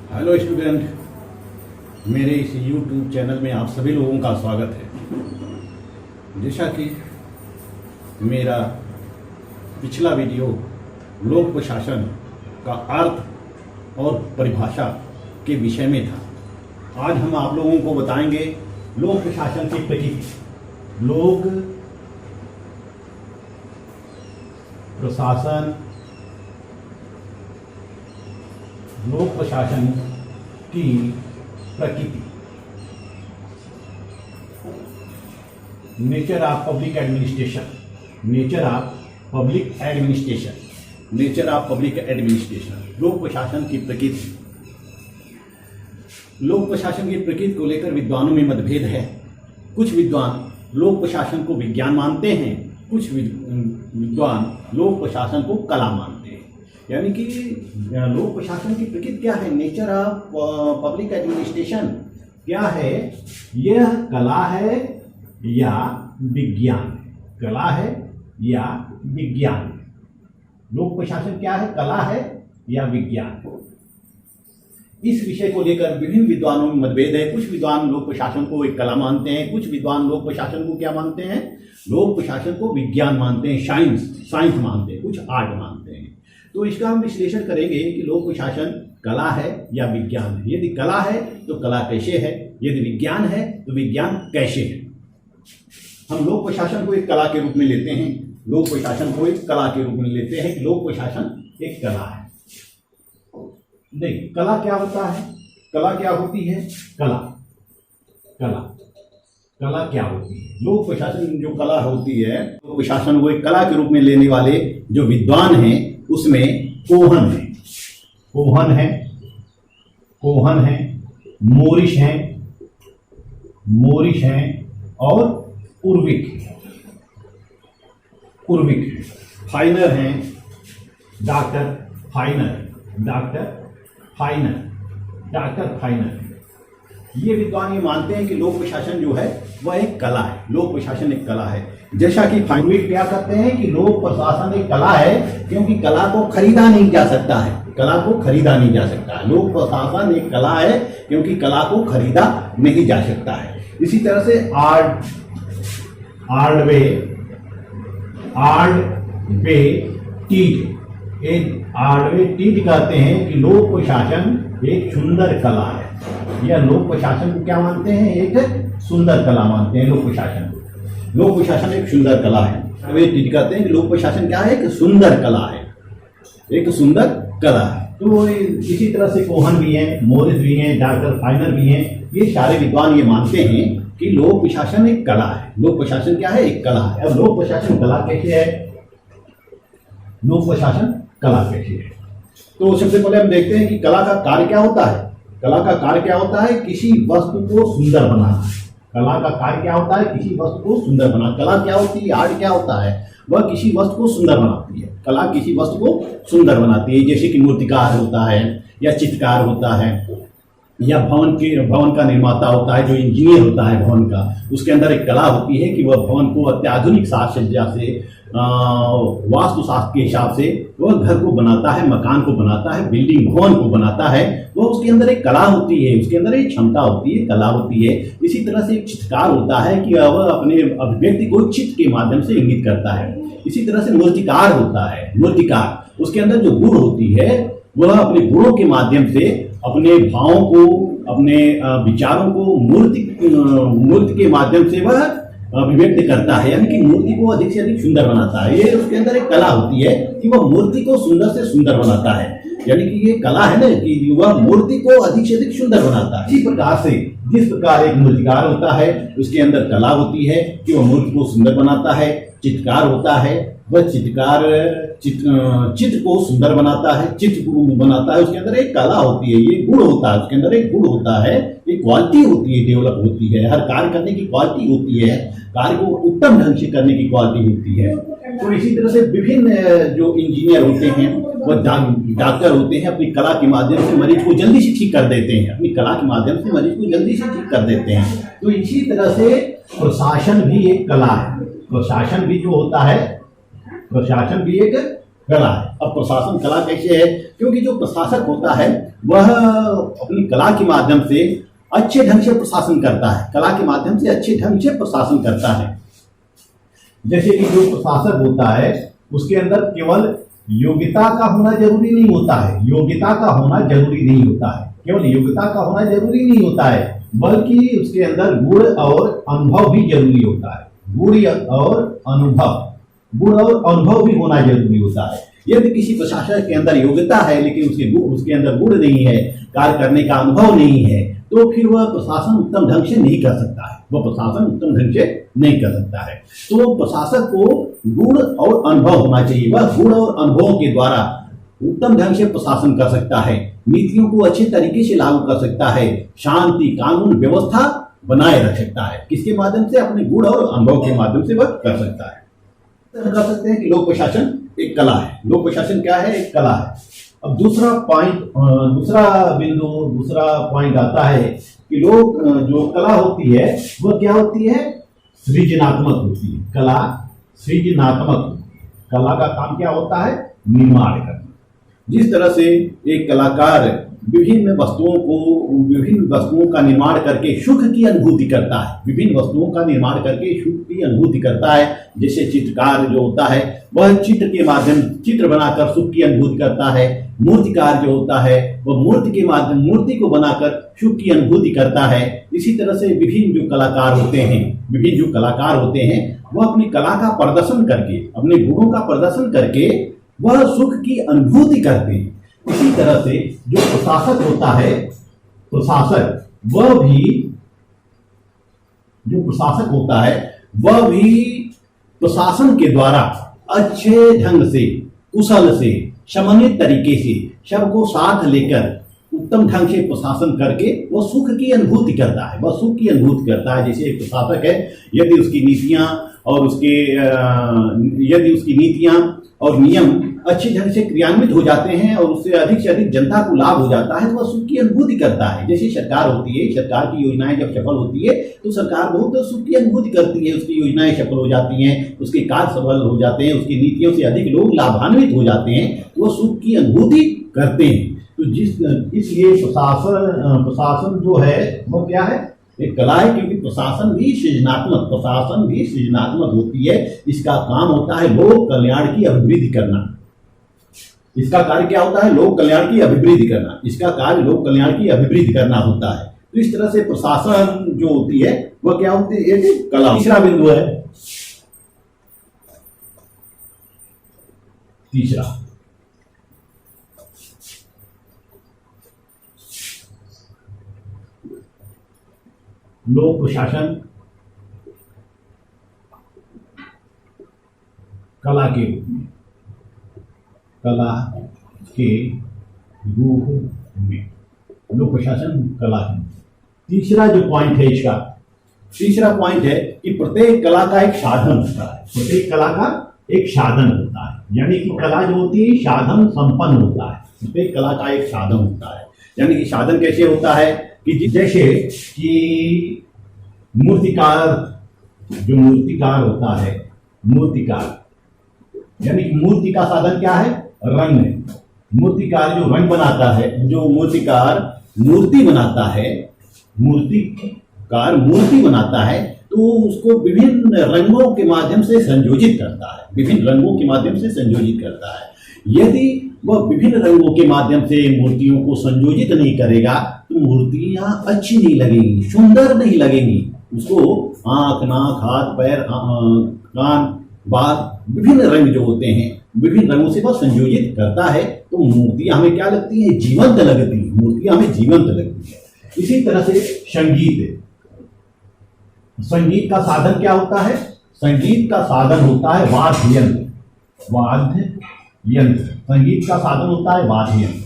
Hello student, मेरे इस YouTube channel में आप सभी लोगों का स्वागत है। जैसा कि मेरा पिछला वीडियो लोक प्रशासन का अर्थ और परिभाषा के विषय में था, आज हम आप लोगों को बताएंगे लोक प्रशासन की प्रकृति। लोक प्रशासन की प्रकृति। Nature of public administration. लोक प्रशासन की प्रकृति। लोक प्रशासन की प्रकृति को लेकर विद्वानों में मतभेद है। कुछ विद्वान लोक प्रशासन को विज्ञान मानते हैं, कुछ विद्वान लोक प्रशासन को कला मानते हैं। यानी कि लोक प्रशासन की प्रकृति क्या है, नेचर ऑफ पब्लिक एडमिनिस्ट्रेशन क्या है, यह कला है या विज्ञान है। कला है या विज्ञान है। लोक प्रशासन क्या है, कला है या विज्ञान है। इस विषय को लेकर विभिन्न विद्वानों में मतभेद है। कुछ विद्वान लोक प्रशासन को एक कला मानते हैं, कुछ विद्वान लोक प्रशासन को क्या मानते हैं, लोक प्रशासन को विज्ञान मानते हैं, साइंस मानते हैं, कुछ आर्ट मानते हैं। तो इसका हम विश्लेषण करेंगे कि लोक प्रशासन कला है या विज्ञान है। यदि कला है तो कला कैसे है, यदि विज्ञान है तो विज्ञान कैसे है। हम लोक प्रशासन को एक कला के रूप में लेते हैं। लोक प्रशासन को एक कला के रूप में लेते हैं कि लोक प्रशासन एक कला है। नहीं, कला क्या होता है, कला क्या होती है, कला क्या होती है। लोक प्रशासन जो कला होती है, लोक प्रशासन को एक कला के रूप में लेने वाले जो विद्वान हैं उसमें कोहन है, मोरिश हैं और उर्विक फाइनर हैं, डॉक्टर फाइनर। ये विद्वान ये मानते हैं कि लोक प्रशासन जो है वह एक कला है। लोक प्रशासन एक कला है। जैसा कि फाइनर क्या करते हैं कि लोक प्रशासन एक कला है क्योंकि कला को खरीदा नहीं जा सकता है। लोक प्रशासन एक कला है क्योंकि कला को खरीदा नहीं जा सकता है। इसी तरह से आर्डवेटीज कहते हैं कि लोक प्रशासन एक सुंदर कला है। या लोक प्रशासन को क्या मानते हैं, एक सुंदर कला मानते हैं। लोक प्रशासन एक सुंदर कला है। वे कहते हैं कि लोक प्रशासन क्या है, एक सुंदर कला है, एक सुंदर कला है। तो इसी तरह से कोहन भी हैं, मोरिस भी हैं, डॉक्टर फाइनर भी हैं। ये सारे विद्वान ये मानते हैं कि लोक प्रशासन एक कला है। लोक प्रशासन क्या है, एक कला है। अब लोक प्रशासन कला कैसे है, तो सबसे पहले हम देखते हैं कि कला का कार्य क्या होता है। कला का कार्य क्या होता है, किसी वस्तु को सुंदर बनाना। कला का कार्य क्या होता है, किसी वस्तु को सुंदर बनाना। कला क्या होती है, आर्ट क्या होता है, वह किसी वस्तु को सुंदर बनाती है। कला किसी वस्तु को सुंदर बनाती है। जैसे कि मूर्तिकार होता है या चित्रकार होता है या भवन का निर्माता होता है, जो इंजीनियर होता है भवन का, उसके अंदर एक कला होती है कि वह भवन को अत्याधुनिक साज सज्जा से, वास्तुशास्त्र के हिसाब से वह घर को बनाता है, मकान को बनाता है, बिल्डिंग भवन को बनाता है। वह उसके अंदर एक कला होती है, उसके अंदर एक क्षमता होती है, कला होती है। इसी तरह से एक चित्रकार होता है कि वह अपने अभिव्यक्ति को चित्र के माध्यम से इंगित करता है। इसी तरह से मूर्तिकार होता है, मूर्तिकार, उसके अंदर जो गुण होती है वह अपने गुणों के माध्यम से अपने भावों को, अपने विचारों को मूर्ति के माध्यम से वह अभिव्यक्त करता है। यानी कि मूर्ति को अधिक से अधिक सुंदर बनाता है। ये उसके अंदर एक कला होती है कि वह मूर्ति को सुंदर से सुंदर बनाता है। यानी कि ये कला है ना कि वह मूर्ति को अधिक से अधिक सुंदर बनाता है। इसी प्रकार से जिस प्रकार एक मूर्तिकार होता है उसके अंदर कला होती है कि वह मूर्ति को सुंदर बनाता है। चित्रकार होता है, वह चित्रकार चित्र को सुंदर बनाता है, चित्र को बनाता है। उसके अंदर एक कला होती है, ये गुण होता है, उसके अंदर एक गुण होता है, एक क्वालिटी होती है, डेवलप होती है। हर कार्य करने की क्वालिटी होती है, कार्य को उत्तम ढंग से करने की क्वालिटी होती है। तो इसी तरह से विभिन्न जो इंजीनियर होते हैं, वह डॉक्टर होते हैं, अपनी कला के माध्यम से मरीज को जल्दी से ठीक कर देते हैं। तो इसी तरह से प्रशासन भी एक कला है। प्रशासन भी जो होता है, प्रशासन भी एक कला है। अब प्रशासन कला कैसे है? क्योंकि जो प्रशासक होता है वह अपनी कला के माध्यम से अच्छे ढंग से प्रशासन करता है, कला के माध्यम से अच्छे ढंग से प्रशासन करता है। जैसे कि जो प्रशासक होता है उसके अंदर केवल योग्यता का होना जरूरी नहीं होता है, योग्यता का होना जरूरी नहीं होता है, केवल योग्यता का होना जरूरी नहीं होता है, बल्कि उसके अंदर गुण और अनुभव भी जरूरी होता है। गुण और अनुभव भी होना जरूरी होता है। यदि किसी प्रशासक के अंदर योग्यता है लेकिन उसके अंदर गुण नहीं है, कार्य करने का अनुभव नहीं है, तो फिर वह प्रशासन उत्तम ढंग से नहीं कर सकता है, वह प्रशासन उत्तम ढंग से नहीं कर सकता है। तो प्रशासक को गुण और अनुभव होना चाहिए, वह गुण और अनुभवों के द्वारा उत्तम ढंग से प्रशासन कर सकता है, नीतियों को अच्छे तरीके से लागू कर सकता है, शांति कानून व्यवस्था बनाए रख सकता है। किसके माध्यम से? अपने गुण और अनुभव के माध्यम से वह कर सकता है। तो कर सकते हैं कि लोक प्रशासन एक कला है। लोक प्रशासन क्या है? एक कला है। अब दूसरा पॉइंट आता है कि लोग जो कला होती है वह क्या होती है? सृजनात्मक होती है। कला सृजनात्मक, कला का काम क्या होता है? निर्माण करना। जिस तरह से एक कलाकार विभिन्न वस्तुओं का निर्माण करके सुख की अनुभूति करता है, विभिन्न वस्तुओं का निर्माण करके सुख की अनुभूति करता है। जैसे चित्रकार जो होता है वह चित्र बनाकर सुख की अनुभूति करता है। मूर्तिकार जो होता है वह मूर्ति को बनाकर सुख की अनुभूति करता है। इसी तरह से विभिन्न जो कलाकार होते हैं वह अपनी कला का प्रदर्शन करके, अपने गुणों का प्रदर्शन करके वह सुख की अनुभूति करते हैं। इसी तरह से जो प्रशासक होता है, वह भी प्रशासन के द्वारा अच्छे ढंग से, कुशल से, समन्वित तरीके से सबको साथ लेकर उत्तम ढंग से प्रशासन करके वह सुख की अनुभूति करता है। जैसे एक प्रशासक है, यदि उसकी नीतियां और नियम अच्छे ढंग से क्रियान्वित हो जाते हैं और उससे अधिक जनता को लाभ हो जाता है तो वह सुख की अनुभूति करता है। जैसे सरकार होती है, सरकार की योजनाएं जब सफल होती है तो सरकार बहुत सुख की अनुभूति करती है, उसकी योजनाएं सफल हो जाती हैं, उसके कार्य सफल हो जाते हैं, उसकी नीतियों से अधिक लोग लाभान्वित हो जाते हैं तो वह सुख की अनुभूति करते हैं। तो इसलिए प्रशासन जो है वो क्या है? एक कला है, क्योंकि प्रशासन भी सृजनात्मक होती है। इसका काम होता है लोक कल्याण की अभिवृद्धि करना। इसका कार्य क्या होता है? लोक कल्याण की अभिवृद्धि करना। इसका कार्य लोक कल्याण की अभिवृद्धि करना होता है। तो इस तरह से प्रशासन जो होती है वह क्या होती है? एक कला। तीसरा बिंदु है, लोक प्रशासन कला के रूप में लोक प्रशासन कला है। तीसरा जो पॉइंट है इसका, तीसरा पॉइंट है कि प्रत्येक कला का एक साधन होता है। प्रत्येक कला का एक साधन होता है, यानी कि कला जो होती है साधन संपन्न होता है। प्रत्येक कला का एक साधन होता है, यानी कि साधन कैसे होता है कि जैसे कि मूर्तिकार होता है, यानी कि मूर्ति का साधन क्या है? रंग है। मूर्तिकार जो रंग बनाता है, जो मूर्तिकार मूर्ति बनाता है तो उसको विभिन्न रंगों के माध्यम से संयोजित करता है। यदि वह विभिन्न रंगों के माध्यम से मूर्तियों को संयोजित नहीं करेगा तो मूर्तियां अच्छी नहीं लगेंगी, सुंदर नहीं लगेंगी। उसको आंख, नाक, हाथ, पैर, कान, बाल, विभिन्न रंग जो होते हैं विभिन्न रंगों से वह संयोजित करता है तो मूर्तियां हमें क्या लगती है? जीवंत लगती है। इसी तरह से संगीत का साधन क्या होता है? संगीत का साधन होता है वाद्य यंत्र। संगीत का साधन होता है वाद्य यंत्र।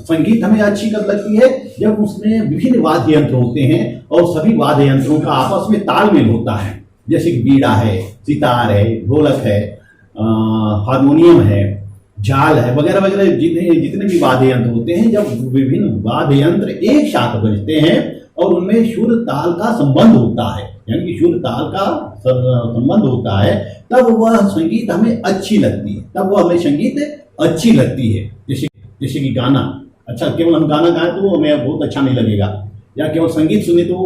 संगीत हमें अच्छी कब लगती है? जब उसमें विभिन्न वाद्य यंत्र होते हैं और सभी वाद्य यंत्रों का आपस में तालमेल होता है। जैसे कि बीड़ा है, सितार है, ढोलक है, हारमोनियम है, झाल है, वगैरह वगैरह जितने भी वाद्य यंत्र होते हैं, जब विभिन्न वाद्य यंत्र एक साथ बजते हैं और उनमें सुर ताल का संबंध होता है यानी कि शुद्ध ताल का संबंध होता है, तब वह संगीत हमें अच्छी लगती है, तब वह हमें संगीत अच्छी लगती है। जैसे कि गाना, अच्छा केवल हम गाना गाएं तो हमें बहुत अच्छा नहीं लगेगा, या केवल संगीत सुने तो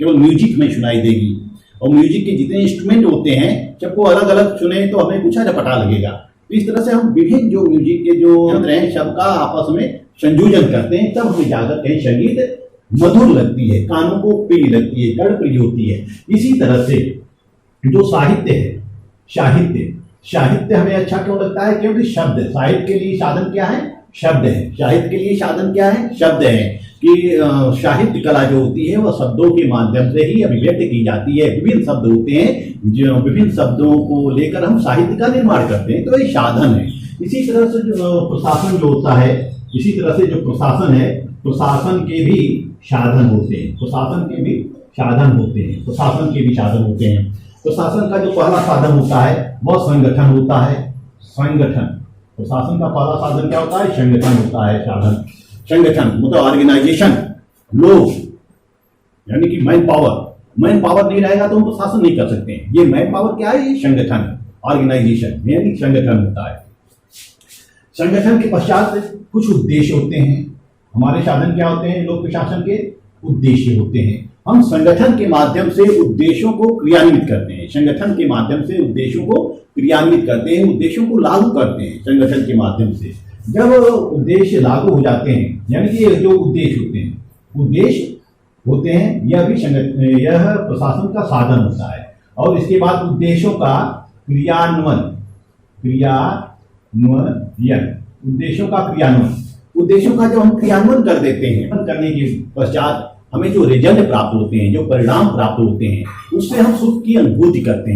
केवल म्यूजिक में सुनाई देगी, और म्यूजिक के जितने इंस्ट्रूमेंट होते हैं सबको अलग अलग सुने तो हमें कुछ अटपटा लगेगा। तो इस तरह से हम विभिन्न जो म्यूजिक के जो यंत्र हैं सबका आपस में संयोजन करते हैं, तब हमें जाकर कहीं संगीत मधुर लगती है, कानों को प्रिय लगती है, कर्णप्रिय होती है। इसी तरह से जो साहित्य है, साहित्य हमें अच्छा क्यों लगता है? क्योंकि शब्द, साहित्य के लिए साधन क्या है? शब्द है। साहित्य के लिए साधन क्या है? शब्द है। कि साहित्य कला जो होती है वह शब्दों के माध्यम से ही अभिव्यक्त की जाती है। विभिन्न शब्द होते हैं, जो विभिन्न शब्दों को लेकर हम साहित्य का निर्माण करते हैं, तो ये साधन है। इसी तरह से जो प्रशासन जो होता है, इसी तरह से जो प्रशासन है, प्रशासन के भी साधन होते हैं, प्रशासन के भी साधन होते हैं, प्रशासन के भी साधन होते हैं। प्रशासन का जो पहला साधन होता है वह संगठन होता है। संगठन, प्रशासन का पहला साधन क्या होता है? संगठन होता है। साधन, संगठन मतलब ऑर्गेनाइजेशन, लोग, यानी कि मैन पावर नहीं रहेगा तो हम प्रशासन नहीं कर सकते हैं। ये मैन पावर क्या है? ये संगठन, ऑर्गेनाइजेशन यानी संगठन होता है। संगठन के पश्चात कुछ उद्देश्य होते हैं। हमारे साधन क्या होते हैं? लोक प्रशासन के उद्देश्य होते हैं। हम संगठन के माध्यम से उद्देश्यों को क्रियान्वित करते हैं, संगठन के माध्यम से उद्देश्यों को क्रियान्वित करते हैं, उद्देश्यों को लागू करते हैं संगठन के माध्यम से। जब उद्देश्य लागू हो जाते हैं, यानी कि जो उद्देश्य होते हैं यह भी यह प्रशासन का साधन होता है। और इसके बाद उद्देश्यों का क्रियान्वयन, उद्देश्यों का जब हम क्रियान्वयन कर देते हैं, करने के पश्चात हमें जो रिजल्ट प्राप्त होते हैं, जो परिणाम प्राप्त होते हैं, उससे हम सुख की अनुभूति करते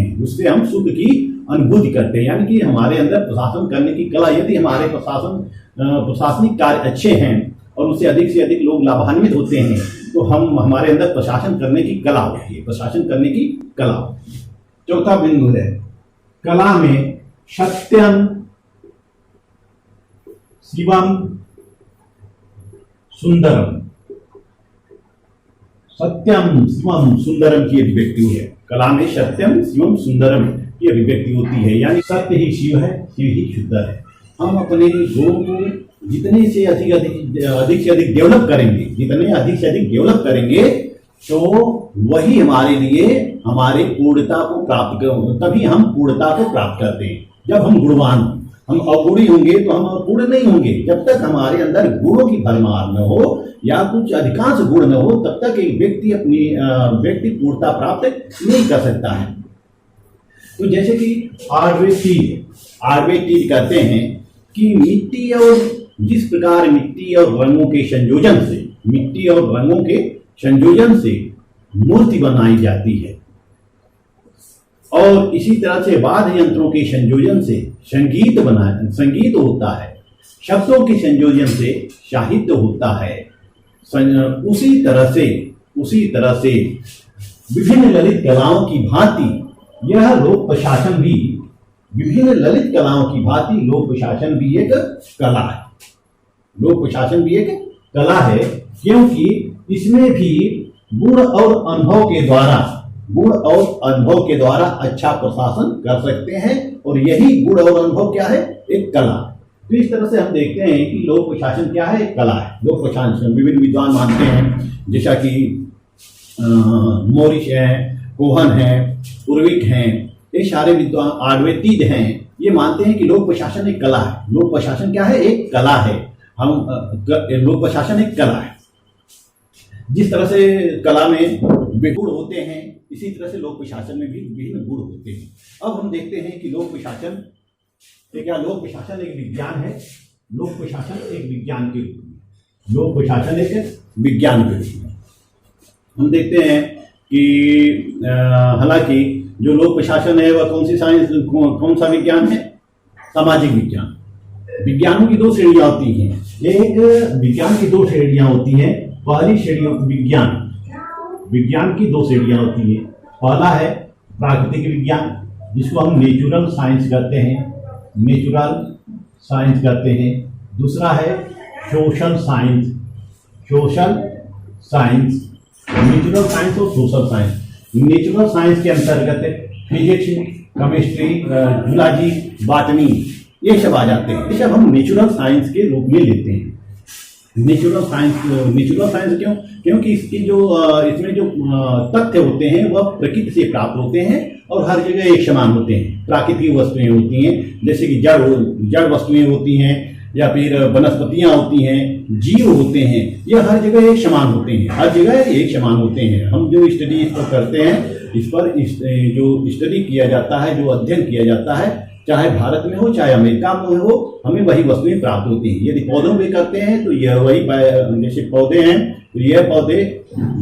हैं, यानी कि हमारे अंदर प्रशासन करने की कला, यदि हमारे प्रशासनिक कार्य अच्छे हैं और उससे अधिक से अधिक लोग लाभान्वित होते हैं, तो हमारे अंदर प्रशासन करने की कला होती है, चौथा बिंदु है कला में सत्यम शिवम सुंदरम। सत्यम शिवम सुंदरम की अभिव्यक्ति है। कला में सत्यम शिवम सुंदरम की अभिव्यक्ति होती है, यानी सत्य ही शिव है, शिव ही शुद्ध है। हम अपने गुणों को जितने से अधिक से अधिक डेवलप करेंगे, तो वही हमारे लिए हमारे पूर्णता को प्राप्त करेंगे। तभी हम पूर्णता को प्राप्त करते हैं जब हम गुणवान हों। हम अगुणी होंगे तो हम पूर्ण नहीं होंगे। जब तक हमारे अंदर गुणों की भरमार न हो या कुछ अधिकांश गुण न हो, तब तक एक व्यक्ति पूर्णता प्राप्त नहीं कर सकता है। तो जैसे कि आर्वेटीज कहते हैं कि मिट्टी और जिस प्रकार मिट्टी और रंगों के संयोजन से मूर्ति बनाई जाती है, और इसी तरह से वाद्य यंत्रों के संयोजन से संगीत होता है, शब्दों के संयोजन से साहित्य होता है। उसी तरह से विभिन्न ललित कलाओं की भांति यह लोक प्रशासन भी एक कला है। क्योंकि इसमें भी गुण और अनुभव के द्वारा अच्छा प्रशासन कर सकते हैं, और यही गुण और अनुभव क्या है? एक कला। तो इस तरह से हम देखते हैं कि लोक प्रशासन क्या है? एक कला है। लोक प्रशासन विभिन्न विद्वान मानते हैं, जैसा कि मोरिश है, कोहन है, उर्विक हैं, ये सारे विद्वान आर्वेटीज हैं, ये मानते हैं कि लोक प्रशासन एक कला है। लोक प्रशासन क्या है? एक कला है। लोक प्रशासन एक कला है। जिस तरह से कला में गुण होते हैं, इसी तरह से लोक प्रशासन में भी विभिन्न गुण होते हैं। अब हम देखते हैं कि लोक प्रशासन एक विज्ञान है। लोक प्रशासन एक विज्ञान के रूप में हम देखते हैं कि हालांकि जो लोक प्रशासन है वह कौन सा विज्ञान है? सामाजिक विज्ञान। विज्ञानों की 2 श्रेणियां होती हैं। एक विज्ञान की 2 श्रेणियां होती हैं। पहली श्रेणी विज्ञान की 2 श्रेणियां होती हैं। पहला है प्राकृतिक विज्ञान, जिसको हम नेचुरल साइंस कहते हैं। दूसरा है सोशल साइंस, नेचुरल साइंस और सोशल साइंस। नेचुरल साइंस के अंतर्गत फिजिक्स, केमिस्ट्री, जूलॉजी, बॉटनी, ये सब आ जाते हैं। ये सब हम नेचुरल साइंस के रूप में लेते हैं। नेचुरल साइंस क्यों? क्योंकि इसकी जो इसमें जो तथ्य होते हैं वह प्रकृति से प्राप्त होते हैं और हर जगह एक समान होते हैं। प्राकृतिक वस्तुएं होती हैं, जैसे कि जड़ वस्तुएं होती हैं, या फिर वनस्पतियां होती हैं, जीव होते हैं, यह हर जगह एक समान होते हैं, हर जगह एक समान होते हैं। हम जो स्टडी इस पर करते हैं, इस पर जो स्टडी किया जाता है, जो अध्ययन किया जाता है, चाहे भारत में हो चाहे अमेरिका में हो, हमें वही वस्तुएं प्राप्त होती हैं। यदि पौधों में करते हैं तो यह वही, जैसे पौधे हैं तो यह पौधे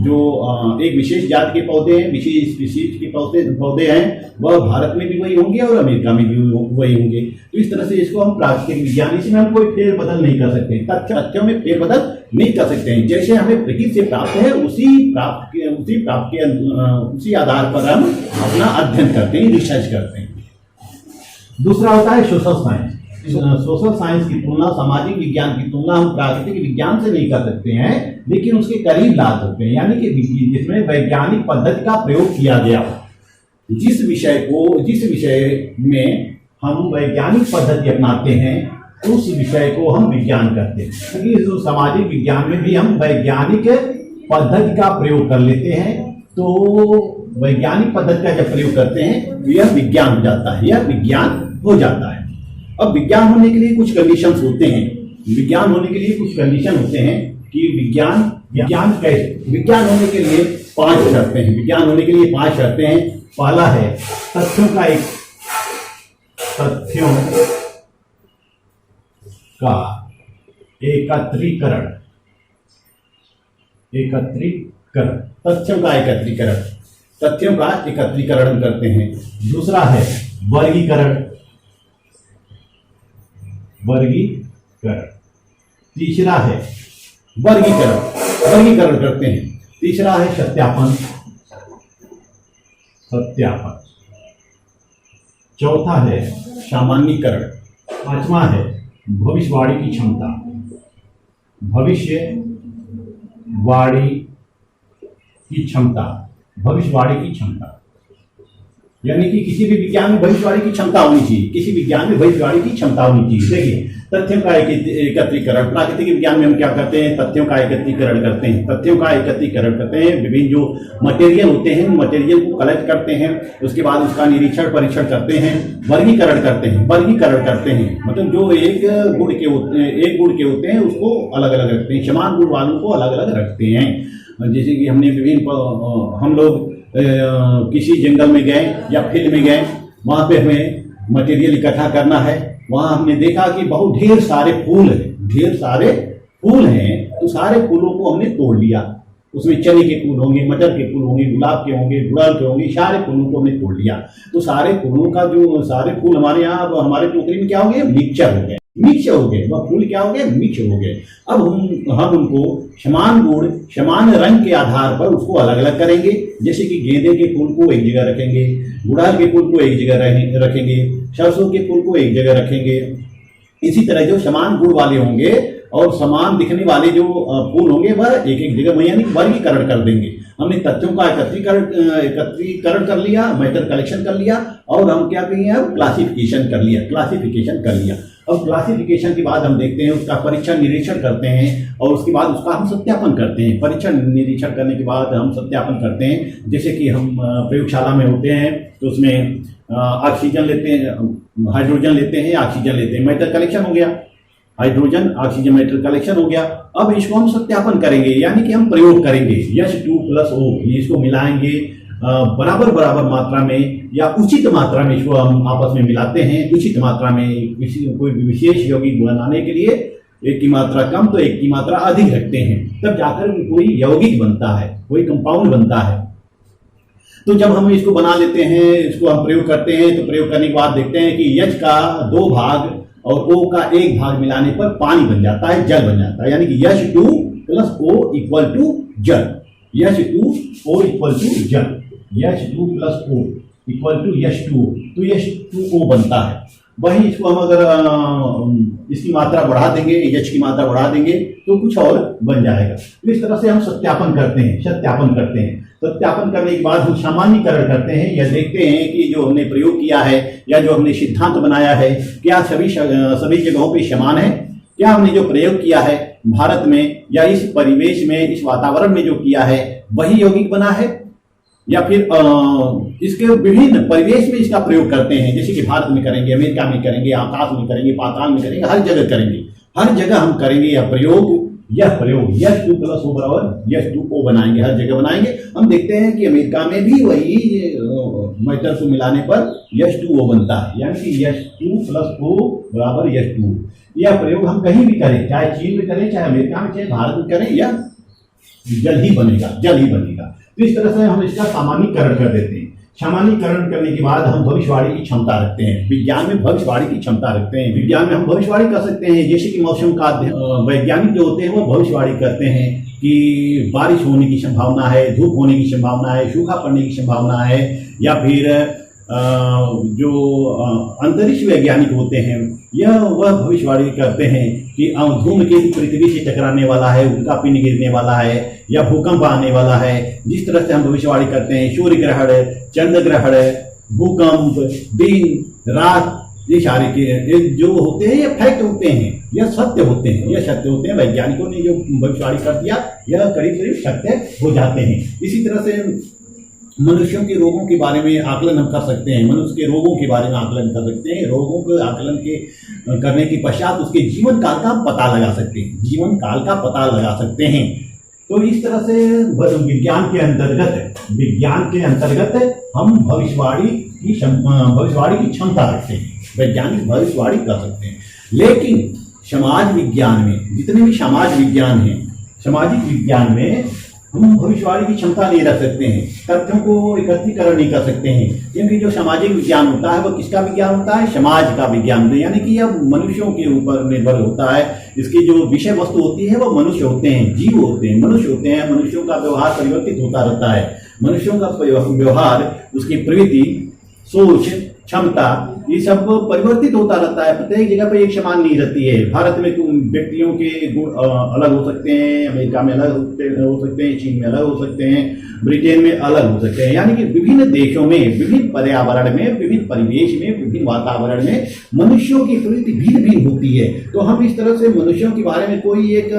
जो एक विशेष जाति के पौधे हैं, विशेष स्पीशीज के पौधे हैं, वह भारत में भी वही होंगे और अमेरिका में भी वही होंगे। तो इस तरह से इसको हम प्राकृतिक विज्ञान, इसमें हम कोई फेरबदल नहीं कर सकते, तथ्यों में फेरबदल नहीं कर सकते हैं। जैसे हमें प्रकृति से प्राप्त है उसी आधार पर हम अपना अध्ययन करते हैं, रिसर्च करते हैं। दूसरा होता है सोशल साइंस। सोशल साइंस की तुलना, सामाजिक विज्ञान की तुलना हम प्राकृतिक विज्ञान से नहीं कर सकते हैं, लेकिन उसके करीब ला सकते हैं। यानी कि जिसमें वैज्ञानिक पद्धति का प्रयोग किया गया, जिस विषय में हम वैज्ञानिक पद्धति अपनाते हैं, उस विषय को हम विज्ञान करते हैं। क्योंकि सामाजिक विज्ञान में भी हम वैज्ञानिक पद्धति का प्रयोग कर लेते हैं, तो वैज्ञानिक पद्धति का जब प्रयोग करते हैं यह विज्ञान हो जाता है, यह विज्ञान हो जाता है। अब विज्ञान होने के लिए कुछ कंडीशंस होते हैं, विज्ञान होने के लिए कुछ कंडीशन होते हैं कि विज्ञान कैसे, विज्ञान होने के लिए 5 शर्तें हैं। विज्ञान होने के लिए 5 शर्तें हैं। पहला है तथ्यों का एकत्रीकरण। तथ्यों का एकत्रीकरण करते हैं। दूसरा है वर्गीकरण। तीसरा है वर्गीकरण करते हैं। तीसरा है सत्यापन। चौथा है सामान्यीकरण। पांचवा है भविष्यवाणी की क्षमता। यानी कि किसी भी विज्ञान में भविष्यवाणी की क्षमता होनी चाहिए, देखिए, तथ्यों का एकत्रीकरण, प्राकृतिक विज्ञान में हम क्या करते हैं, तथ्यों का एकत्रीकरण करते हैं। विभिन्न जो मटेरियल होते हैं, मटेरियल को कलेक्ट करते हैं, उसके बाद उसका निरीक्षण परीक्षण करते हैं, वर्गीकरण करते हैं। मतलब जो एक गुण के होते हैं उसको अलग अलग रखते हैं, समान गुण वालों को अलग अलग रखते हैं। जैसे कि हमने हम लोग किसी जंगल में गए या फील्ड में गए, वहां पे हमें मटेरियल इकट्ठा करना है। वहां हमने देखा कि बहुत ढेर सारे फूल हैं, तो सारे फूलों को हमने तोड़ लिया। उसमें चने के फूल होंगे, मटर के फूल होंगे, गुलाब के होंगे, गुड़हल के होंगे, सारे फूलों को हमने तोड़ लिया। तो सारे फूल हमारे यहाँ, हमारे टोकरी में क्या हो गए, मिक्स हो गए। वह फूल क्या हो गए, मिक्स हो गए। अब हम उनको समान गुण, समान रंग के आधार पर उसको अलग अलग करेंगे। जैसे कि गेंदे के फूल को एक जगह रखेंगे, गुड़हल के फूल को एक जगह रखेंगे, सरसों के फूल को एक जगह रखेंगे। इसी तरह जो समान गुण वाले होंगे और समान दिखने वाले जो फूल होंगे वह एक एक जगह, यानी वर्गीकरण कर देंगे। हमने तथ्यों का एकत्रीकरण कर लिया, मैटर कलेक्शन कर लिया, और हम क्या कहेंगे, अब क्लासिफिकेशन कर लिया। अब क्लासिफिकेशन के बाद हम देखते हैं, उसका परीक्षण निरीक्षण करते हैं, और उसके बाद उसका हम सत्यापन करते हैं। परीक्षण निरीक्षण करने के बाद हम सत्यापन करते हैं। जैसे कि हम प्रयोगशाला में होते हैं तो उसमें ऑक्सीजन लेते हैं, हाइड्रोजन लेते हैं, ऑक्सीजन लेते हैं, मैटर कलेक्शन हो गया, हाइड्रोजन ऑक्सीजन मैटर कलेक्शन हो गया। अब इसको हम सत्यापन करेंगे, यानी कि हम प्रयोग करेंगे, H2+O, इसको मिलाएंगे बराबर मात्रा में या उचित मात्रा में, इसको हम आपस में मिलाते हैं उचित मात्रा में। कोई विशेष यौगिक बनाने के लिए एक की मात्रा कम तो एक की मात्रा अधिक रखते हैं, तब जाकर कोई यौगिक बनता है, कोई कंपाउंड बनता है। तो जब हम इसको बना लेते हैं, इसको हम प्रयोग करते हैं, तो प्रयोग करने के बाद देखते हैं कि H का 2 भाग और O का 1 भाग मिलाने पर पानी बन जाता है, जल बन जाता है। यानी कि H2+O = जल, H2O = जल, H2+O = H2O, तो H2O बनता है। वही इसको हम अगर इसकी मात्रा बढ़ा देंगे, H की मात्रा बढ़ा देंगे तो कुछ और बन जाएगा। तो इस तरह से हम सत्यापन करते हैं। सत्यापन करने के बाद हम सामान्यीकरण करते हैं या देखते हैं कि जो हमने प्रयोग किया है या जो हमने सिद्धांत बनाया है क्या सभी जगहों पे समान है, क्या हमने जो प्रयोग किया है भारत में या इस परिवेश में, इस वातावरण में जो किया है वही यौगिक बना है, या फिर इसके विभिन्न परिवेश में इसका प्रयोग करते हैं, जैसे कि भारत में करेंगे, अमेरिका में करेंगे, आकाश में करेंगे, पाताल में करेंगे, हर जगह करेंगे, हर जगह हम करेंगे यह प्रयोग H2 + O = H2O बनाएंगे, हर जगह बनाएंगे। हम देखते हैं कि अमेरिका में भी वही मेटल को मिलाने पर H2O बनता है, यानी कि H2 + O = H2O। यह प्रयोग हम कहीं भी करें, चाहे चीन में करें, चाहे अमेरिका में, चाहे भारत में करें, यह जल ही बनेगा। तो इस तरह से हम इसका सामान्यीकरण कर देते हैं। सामान्यीकरण करने के बाद हम भविष्यवाणी की क्षमता रखते हैं। विज्ञान में भविष्यवाणी की क्षमता रखते हैं। विज्ञान में हम भविष्यवाणी कर सकते हैं, जैसे कि मौसम का वैज्ञानिक जो होते हैं वो भविष्यवाणी करते हैं कि बारिश होने की संभावना है, धूप होने की संभावना है, सूखा पड़ने की संभावना है, या फिर जो अंतरिक्ष वैज्ञानिक होते हैं वह भविष्यवाणी करते हैं कि धूमकेतु पृथ्वी से टकराने वाला है, उनका पिंड गिरने वाला है, या भूकंप आने वाला है। जिस तरह से हम भविष्यवाणी करते हैं, सूर्य ग्रहण, चंद्र ग्रहण, भूकंप, दिन रात, ये सारे के जो होते हैं ये फैक्ट होते हैं, यह सत्य होते हैं। वैज्ञानिकों ने जो भविष्यवाणी कर दिया यह करीब करीब सत्य हो जाते हैं। इसी तरह से मनुष्यों के रोगों के बारे में आकलन हम कर सकते हैं, मनुष्य के रोगों के बारे में आकलन कर सकते हैं। रोगों के आकलन करने के पश्चात उसके जीवन काल का पता लगा सकते हैं। तो इस तरह से विज्ञान के अंतर्गत हम भविष्यवाणी की क्षमता रखते हैं, वैज्ञानिक भविष्यवाणी कर सकते हैं। लेकिन समाज विज्ञान में, जितने भी समाज विज्ञान हैं, सामाजिक विज्ञान में हम भविष्यवाणी की क्षमता नहीं रख सकते हैं, तथ्यों को एकत्रीकरण नहीं कर सकते हैं, क्योंकि जो सामाजिक विज्ञान होता है वह किसका विज्ञान होता है? समाज का विज्ञान, यानी कि यह मनुष्यों के ऊपर निर्भर होता है। इसकी जो विषय वस्तु होती है वह मनुष्य होते हैं, जीव होते हैं, मनुष्य होते हैं। मनुष्यों का व्यवहार परिवर्तित होता रहता है। मनुष्यों का व्यवहार, उसकी प्रवृत्ति, सोच, क्षमता, ये सब परिवर्तित होता रहता है। प्रत्येक जगह पर एक समान नहीं रहती है। भारत में व्यक्तियों के गुण अलग हो सकते हैं, अमेरिका में अलग हो सकते हैं, चीन में अलग हो सकते हैं, ब्रिटेन में अलग हो सकते हैं। यानी कि विभिन्न देशों में, विभिन्न पर्यावरण में, विभिन्न परिवेश में, विभिन्न वातावरण में मनुष्यों की प्रवृत्ति भिन्न भिन्न होती है। तो हम इस तरह से मनुष्यों के बारे में कोई एक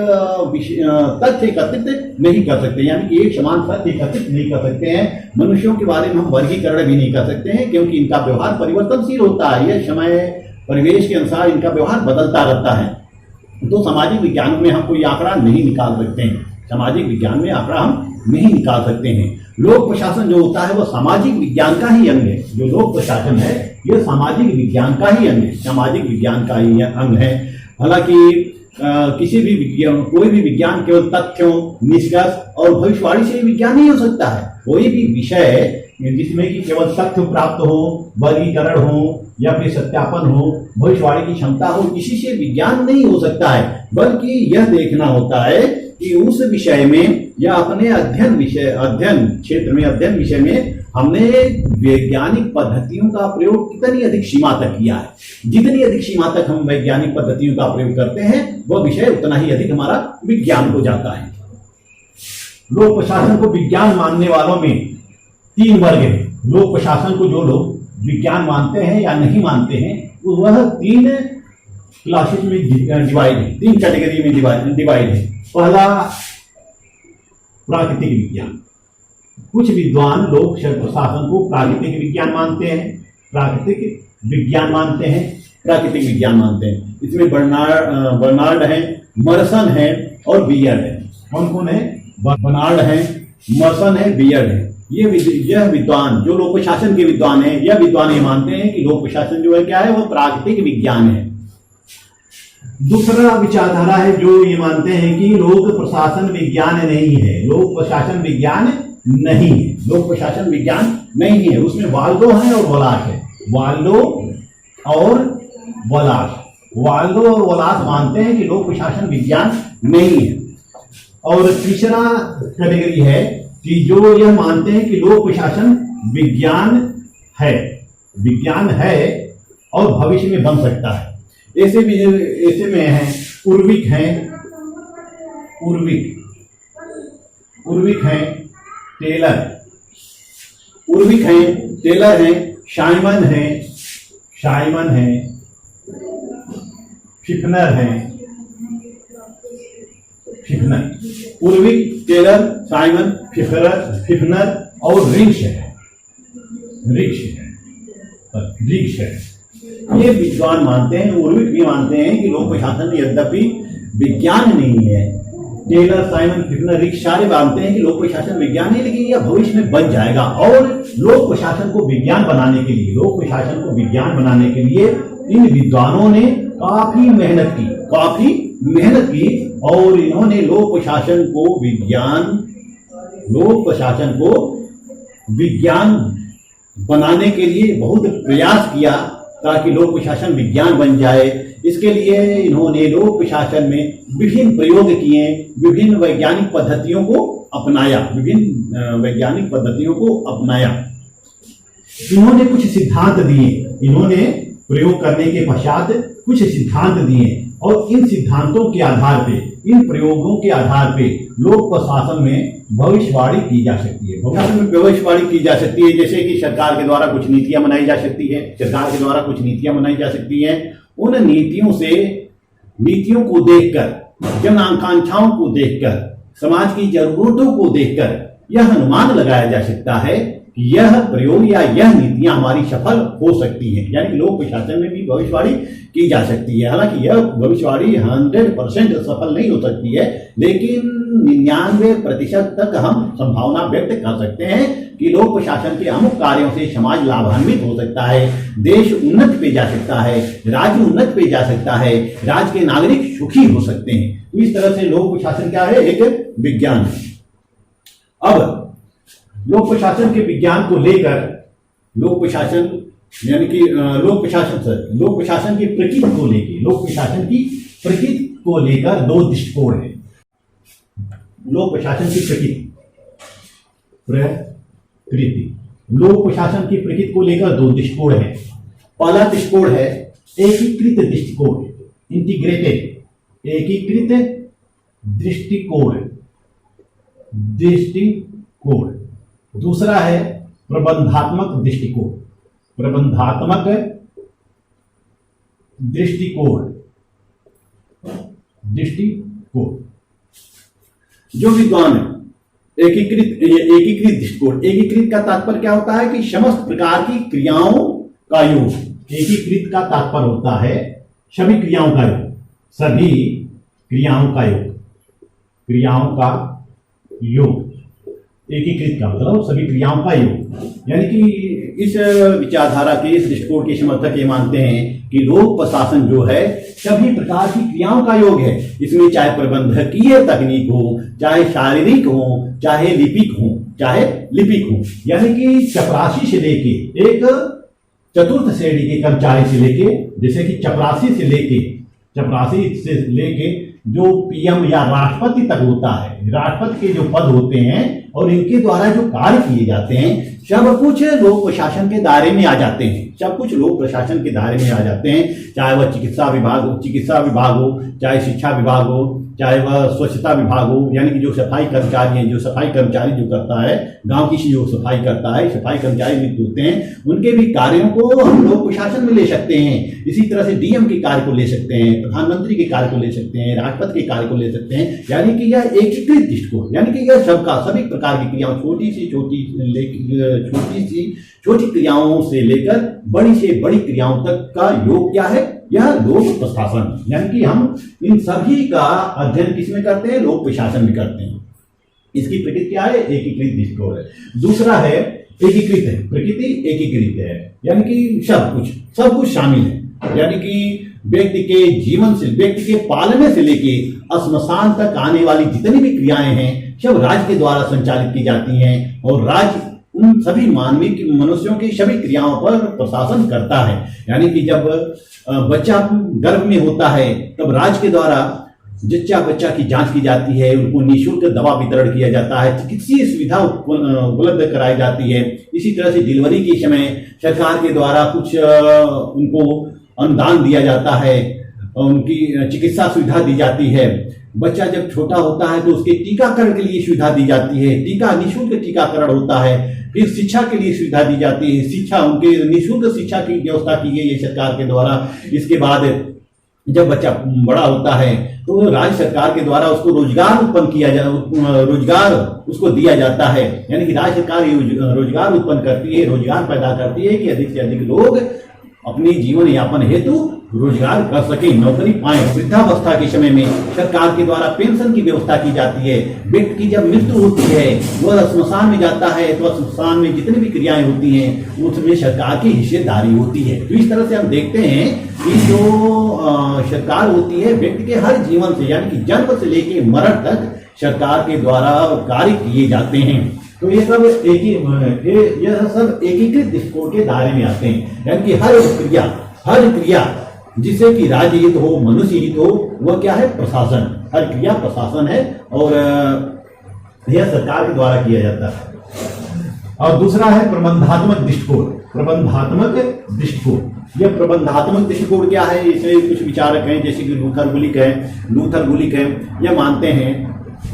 तथ्य एकत्रित नहीं कर सकते, यानी कि एक समान तथ्य एकत्रित नहीं कर सकते हैं। मनुष्यों के बारे में हम वर्गीकरण भी नहीं कर सकते हैं, क्योंकि इनका व्यवहार परिवर्तनशील होता है। यह समय परिवेश के अनुसार इनका व्यवहार बदलता रहता है। तो सामाजिक विज्ञान में हम कोई आंकड़ा नहीं निकाल सकते हैं, सामाजिक विज्ञान में आंकड़ा हम नहीं निकाल सकते हैं। लोक प्रशासन जो होता है वह सामाजिक विज्ञान का ही अंग है। जो लोक प्रशासन है यह सामाजिक विज्ञान का ही अंग है, सामाजिक विज्ञान का ही अंग है। हालांकि किसी भी कोई भी विज्ञान केवल तथ्यों, निष्कर्ष और भविष्यवाणी से विज्ञान नहीं हो सकता है। कोई भी विषय जिसमें कि केवल तथ्य प्राप्त हो, वर्गीकरण हो, या फिर सत्यापन हो, भविष्यवाणी की क्षमता हो, इसी से विज्ञान नहीं हो सकता है। बल्कि यह देखना होता है कि उस विषय में या अपने अध्ययन विषय में हमने वैज्ञानिक पद्धतियों का प्रयोग कितनी अधिक सीमा तक किया है। जितनी अधिक सीमा तक हम वैज्ञानिक पद्धतियों का प्रयोग करते हैं वह विषय उतना ही अधिक हमारा विज्ञान हो जाता है। लोक प्रशासन को विज्ञान मानने वालों में 3 वर्ग है। लोक प्रशासन को जो लोग विज्ञान मानते हैं या नहीं मानते हैं, वह 3 क्लासेस में डिवाइड है, 3 कैटेगरी में डिवाइड है। पहला प्राकृतिक विज्ञान। कुछ विद्वान लोक प्रशासन को प्राकृतिक विज्ञान मानते हैं, प्राकृतिक विज्ञान मानते हैं। इसमें बर्नार्ड है, मर्सन है और बियर्ड है। कौन है? बर्नार्ड है, मर्सन है, बियर्ड है। यह विद्वान जो लोक प्रशासन के विद्वान है, यह विद्वान ये मानते हैं कि लोक प्रशासन जो है क्या है, वो प्राकृतिक विज्ञान है। दूसरा विचारधारा है जो ये मानते हैं कि लोक प्रशासन विज्ञान नहीं है, लोक प्रशासन विज्ञान नहीं है, लोक प्रशासन विज्ञान नहीं है। उसमें वाल्डो है और वॉलास है। वाल्डो और वॉलास मानते हैं कि लोक प्रशासन विज्ञान नहीं है। और तीसरा कैटेगरी है कि जो यह मानते हैं कि लोक प्रशासन विज्ञान है और भविष्य में बन सकता है। ऐसे में है उर्विक हैं, टेलर उर्विक हैं, टेलर हैं, शाइमन है, फिफनर है, उर्विक, टेलर, साइमन, फिफनर और रिक्श है। ये विद्वान मानते हैं, उर्विक भी मानते हैं कि लोक प्रशासन यद्यपि विज्ञान नहीं है। टेलर, साइमन, फिफनर, रिक्श सारे मानते हैं कि लोक प्रशासन विज्ञान है, लेकिन यह भविष्य में बन जाएगा। और लोक प्रशासन को विज्ञान बनाने के लिए इन विद्वानों ने काफी मेहनत की और इन्होंने लोक प्रशासन को विज्ञान बनाने के लिए बहुत प्रयास किया ताकि लोक प्रशासन विज्ञान बन जाए। इसके लिए इन्होंने लोक प्रशासन में विभिन्न प्रयोग किए, विभिन्न वैज्ञानिक पद्धतियों को अपनाया। इन्होंने कुछ सिद्धांत दिए, इन्होंने प्रयोग करने के पश्चात कुछ सिद्धांत दिए और इन सिद्धांतों के आधार पे, इन प्रयोगों के आधार पे लोक प्रशासन में भविष्यवाणी की जा सकती है। जैसे कि सरकार के द्वारा कुछ नीतियां बनाई जा सकती है। उन नीतियों को देखकर, जन आकांक्षाओं को देखकर, समाज की जरूरतों को देखकर यह अनुमान लगाया जा सकता है कि यह प्रयोग या यह नीतियां हमारी सफल हो सकती हैं। यानी कि लोक प्रशासन में भी भविष्यवाणी की जा सकती है। हालांकि यह भविष्यवाणी 100% सफल नहीं हो सकती है, लेकिन 99% तक हम संभावना व्यक्त कर सकते हैं कि लोक प्रशासन के अमुक कार्यों से समाज लाभान्वित हो सकता है, देश उन्नति पे जा सकता है, राज्य उन्नति पे जा सकता है, राज्य के नागरिक सुखी हो सकते हैं। तो इस तरह से लोक प्रशासन क्या है? एक विज्ञान है। अब लोक प्रशासन के विज्ञान को लेकर लोक प्रशासन की प्रकृति को लेकर दो दृष्टिकोण है। लोक प्रशासन की प्रकृति को लेकर दो दृष्टिकोण है। पहला दृष्टिकोण है एकीकृत दृष्टिकोण, एकीकृत दृष्टिकोण। दूसरा है प्रबंधात्मक दृष्टिकोण। जो विद्वान एकीकृत दृष्टिकोण, एकीकृत का तात्पर्य क्या होता है कि समस्त प्रकार की क्रियाओं का योग। एकीकृत का तात्पर्य होता है सभी क्रियाओं का योग। एकीकृत का मतलब सभी क्रियाओं का योग। यानी कि इस विचारधारा के, इस दृष्टिकोण के समर्थक ये मानते हैं कि लोक प्रशासन जो है सभी प्रकार की क्रियाओं का योग है। इसमें चाहे प्रबंधकीय तकनीक हो, चाहे शारीरिक हो, चाहे लिपिक हो। यानी कि चपरासी से लेके, एक चतुर्थ श्रेणी के कर्मचारी से लेके, जैसे कि चपरासी से लेके जो पीएम या राष्ट्रपति तक होता है, राष्ट्रपति के जो पद होते हैं और इनके द्वारा जो कार्य किए जाते हैं, सब कुछ लोक प्रशासन के दायरे में आ जाते हैं। चाहे वह चिकित्सा विभाग हो, चाहे शिक्षा विभाग हो, चाहे वह स्वच्छता विभाग हो। यानी कि जो सफाई कर्मचारी जो करता है, गांव की जो सफाई करता है, सफाई कर्मचारी नियुक्त होते हैं, उनके भी कार्यों को हम लोक प्रशासन में ले सकते हैं। इसी तरह से डीएम के कार्य को ले सकते हैं, प्रधानमंत्री के कार्य को ले सकते हैं, राष्ट्रपति के कार्य को ले सकते हैं। यानी कि यह एकीकृत दृष्टिकोण, यानी कि यह सभी प्रकार की क्रियाओं, छोटी क्रियाओं से लेकर बड़ी से बड़ी क्रियाओं तक का योग क्या है? यह लोक प्रशासन। यानी कि हम इन सभी का अध्ययन किसमें करते हैं? लोक प्रशासन में करते हैं। इसकी प्रकृति क्या है? एकीकृत दृष्टिकोण है। दूसरा है एकीकृत है, प्रकृति एकीकृत है, यानी कि सब कुछ शामिल है। यानी कि व्यक्ति के पालने से लेके श्मशान तक आने वाली जितनी भी क्रियाएं हैं, सब राज्य के द्वारा संचालित की जाती हैं और राज्य उन सभी मनुष्यों की सभी क्रियाओं पर प्रशासन करता है। यानी कि जब बच्चा गर्भ में होता है, तब राज्य के द्वारा बच्चा की जांच की जाती है, उनको निःशुल्क दवा वितरण किया जाता है, चिकित्सीय सुविधा उपलब्ध कराई जाती है। इसी तरह से डिलीवरी के समय सरकार के द्वारा कुछ उनको अनुदान दिया जाता है, उनकी चिकित्सा सुविधा दी जाती है। बच्चा जब छोटा होता है तो उसके टीकाकरण के लिए सुविधा दी जाती है, निःशुल्क टीकाकरण होता है। फिर शिक्षा के लिए सुविधा दी जाती है, शिक्षा उनके निःशुल्क शिक्षा की व्यवस्था की गई है सरकार के द्वारा। इसके बाद जब बच्चा बड़ा होता है तो राज्य सरकार के द्वारा उसको रोजगार उत्पन्न किया रोजगार उसको दिया जाता है, यानी कि राज्य सरकार रोजगार उत्पन्न करती है, रोजगार पैदा करती है कि अधिक से अधिक लोग अपनी जीवन यापन हेतु रोजगार कर सके, नौकरी पाए। वृद्धावस्था के समय में सरकार के द्वारा पेंशन की व्यवस्था की जाती है। व्यक्ति की जब मृत्यु होती है वह श्मशान में जाता है तो श्मशान में जितनी भी क्रियाएं होती हैं उसमें सरकार की हिस्सेदारी होती है। तो इस तरह से हम देखते हैं कि जो सरकार होती है व्यक्ति के हर जीवन से, यानी कि जन्म से लेकर मरण तक सरकार के द्वारा कार्य किए जाते हैं। तो ये सब यह सब एकीकृत दृष्टिकोण के दायरे में आते हैं, यानी कि हर क्रिया जिससे कि राज्य हित हो, मनुष्य हित हो, वह क्या है? प्रशासन। हर क्रिया प्रशासन है और यह सरकार के द्वारा किया जाता है। और दूसरा है प्रबंधात्मक दृष्टिकोण। प्रबंधात्मक दृष्टिकोण, यह प्रबंधात्मक दृष्टिकोण क्या है? इसमें कुछ विचारक हैं जैसे कि लूथर गुलिक है, यह मानते हैं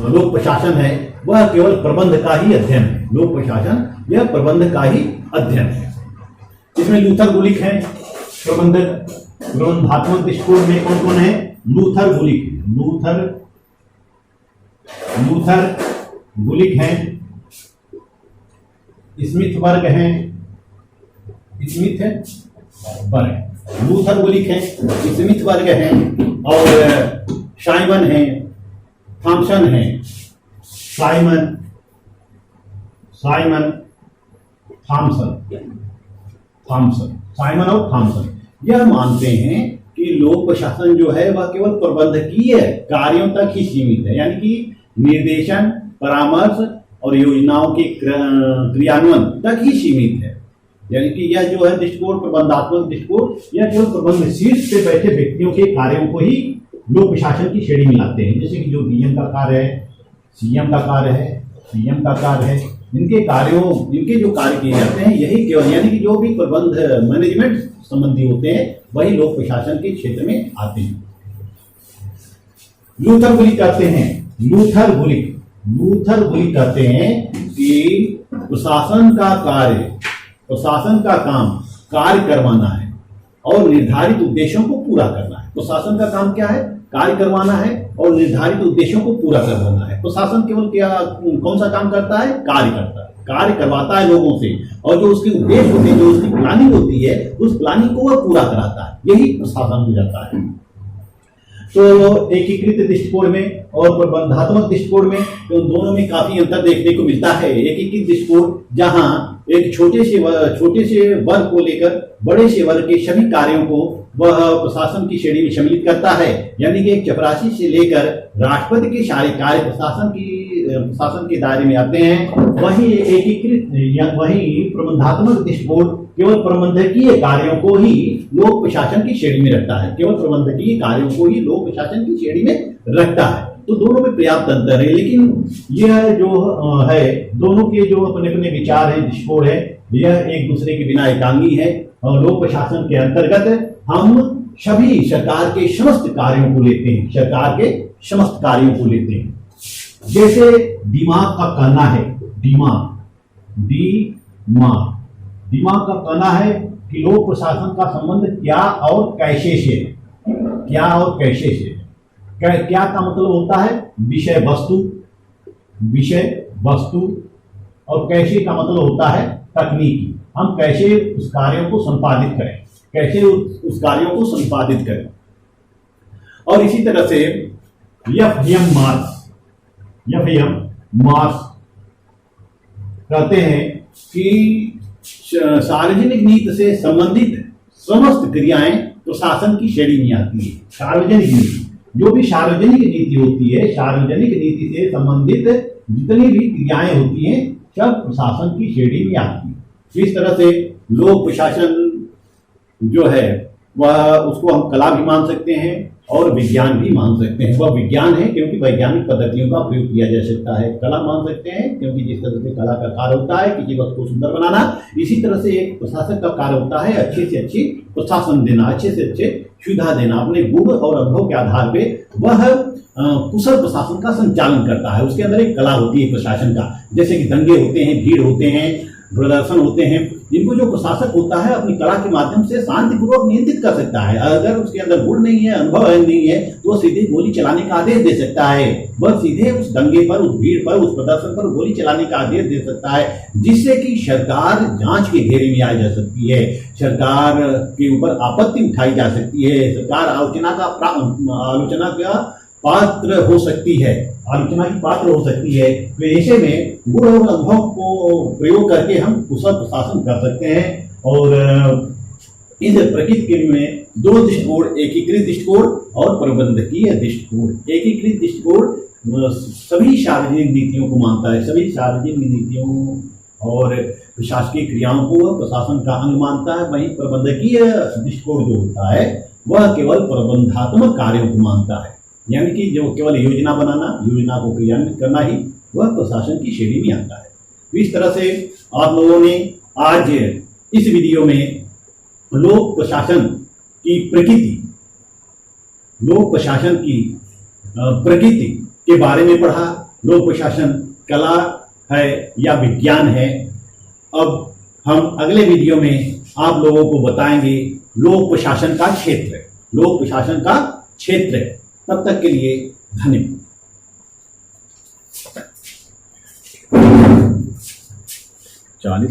लोक प्रशासन है वह केवल प्रबंध का ही अध्ययन है। लोक प्रशासन यह प्रबंध का ही अध्ययन है। इसमें लूथर गुलिक है। प्रबंधात्मक दृष्टिकोण में कौन कौन है? लूथर गुलिक हैं, स्मिथ वर्ग, लूथर गुलिक हैं, स्मिथ वर्ग हैं और साइमन है, थॉमसन है। साइमन और थॉमसन यह मानते हैं कि लोक प्रशासन जो है वह केवल प्रबंधकीय कार्यों तक ही सीमित है, यानी कि निर्देशन, परामर्श और योजनाओं के क्रियान्वयन तक ही सीमित है। यानी कि यह जो है दृष्टिकोण, प्रबंधात्मक दृष्टिकोण, यह केवल प्रबंध शीर्ष पे बैठे व्यक्तियों के कार्यों को ही लोक प्रशासन की श्रेणी में लाते हैं। जैसे कि जो डीएम का कार्य है, सीएम का कार्य है, पीएम का कार्य है, इनके जो कार्य किए जाते हैं यही केवल, यानी कि जो भी प्रबंध मैनेजमेंट संबंधी होते हैं वही लोक प्रशासन के क्षेत्र में आते हैं। लूथर गुलिक कहते हैं कि प्रशासन का काम कार्य करवाना है और निर्धारित उद्देश्यों को पूरा करना है। प्रशासन का काम क्या है? कार्य करवाना है और निर्धारित उद्देश्यों को पूरा करवाना है। प्रशासन केवल कौन सा काम करता है? कार्य करता है, कार्य करवाता है लोगों से, और जो उसके उद्देश्य होते हैं, जो उसकी प्लानिंग होती है, उस प्लानिंग को वह पूरा कराता है। यही प्रशासन हो जाता है। तो एकीकृत दृष्टिकोण में और प्रबंधात्मक दृष्टिकोण में तो दोनों में काफी अंतर देखने को मिलता है। एकीकृत दृष्टिकोण जहां एक छोटे से वर्ग को लेकर बड़े से वर्ग के सभी कार्यों को वह प्रशासन की श्रेणी में सम्मिलित करता है, यानी कि एक चपरासी से लेकर राष्ट्रपति के सारे कार्य प्रशासन के दायरे में आते हैं। वही प्रबंधात्मक दृष्टिकोण केवल प्रबंधकीय कार्यों को ही लोक प्रशासन की श्रेणी में रखता है, केवल प्रबंधकीय कार्यों को ही लोक प्रशासन की श्रेणी में रखता है। तो दोनों में पर्याप्त अंतर है, लेकिन यह जो है दोनों के जो अपने अपने विचार है, दृष्टिकोण है, यह एक दूसरे के बिना एकांगी है। और लोक प्रशासन के अंतर्गत हम सभी सरकार के समस्त कार्यों को लेते हैं, जैसे दिमाग का कहना है, दिमाग का कहना है कि लोक प्रशासन का संबंध क्या और कैसे से। क्या का मतलब होता है? विषय वस्तु, और कैसे का मतलब होता है तकनीकी। हम कैसे उस कार्यों को संपादित करें, और इसी तरह से एफएम मार्क्स कहते हैं कि सार्वजनिक नीति से संबंधित समस्त क्रियाएं प्रशासन की श्रेणी में आती है। सार्वजनिक नीति, जो भी सार्वजनिक नीति होती है, सार्वजनिक नीति से संबंधित जितनी भी क्रियाएं होती हैं सब प्रशासन की श्रेणी में आती है। इस तरह से लोक प्रशासन जो है वह उसको हम कला भी मान सकते हैं और विज्ञान भी मान सकते हैं। वह विज्ञान है क्योंकि वैज्ञानिक पद्धतियों का प्रयोग किया जा सकता है। कला मान सकते हैं क्योंकि जिस तरह से कला का कार्य होता है किसी वस्तु को सुंदर बनाना, इसी तरह से एक प्रशासक का कार्य होता है अच्छे से अच्छी प्रशासन देना, अच्छे से अच्छे सुविधा देना। अपने गुण और अनुभव के आधार पे वह कुशल प्रशासन का संचालन करता है। उसके अंदर एक कला होती है प्रशासन का, जैसे कि दंगे होते हैं, भीड़ होते हैं, प्रदर्शन होते हैं, जिनको जो प्रशासक होता है अपनी कला के माध्यम से शांतिपूर्वक नियंत्रित कर सकता है। अगर उसके अंदर गुण नहीं है, अनुभव नहीं है, तो वह सीधे गोली चलाने का आदेश दे सकता है। वह सीधे उस दंगे पर, उस भीड़ पर, उस प्रदर्शन पर गोली चलाने का आदेश दे सकता है, जिससे कि सरकार जांच के घेरे में आ जा सकती है, सरकार के ऊपर आपत्ति उठाई जा सकती है, सरकार आलोचना का पात्र हो सकती है, आलोचना की पात्र हो सकती है। तो ऐसे में गुण और अनुभव को प्रयोग करके हम कुशल प्रशासन कर सकते हैं। और इस प्रकृति में दो दृष्टिकोण, एकीकृत दृष्टिकोण और प्रबंधकीय दृष्टिकोण। एकीकृत दृष्टिकोण सभी सार्वजनिक नीतियों को मानता है, सभी सार्वजनिक नीतियों और प्रशासकीय क्रियाओं को प्रशासन का अंग मानता है। वहीं प्रबंधकीय दृष्टिकोण जो होता है वह केवल प्रबंधात्मक कार्यों को मानता है, यानी कि जो केवल योजना बनाना, योजना को क्रियान्वित करना ही वह प्रशासन की श्रेणी में आता है। इस तरह से आप लोगों ने आज इस वीडियो में लोक प्रशासन की प्रकृति, लोक प्रशासन की प्रकृति के बारे में पढ़ा। लोक प्रशासन कला है या विज्ञान है। अब हम अगले वीडियो में आप लोगों को बताएंगे लोक प्रशासन का क्षेत्र, लोक प्रशासन का क्षेत्र। तब तक के लिए धन्यवाद।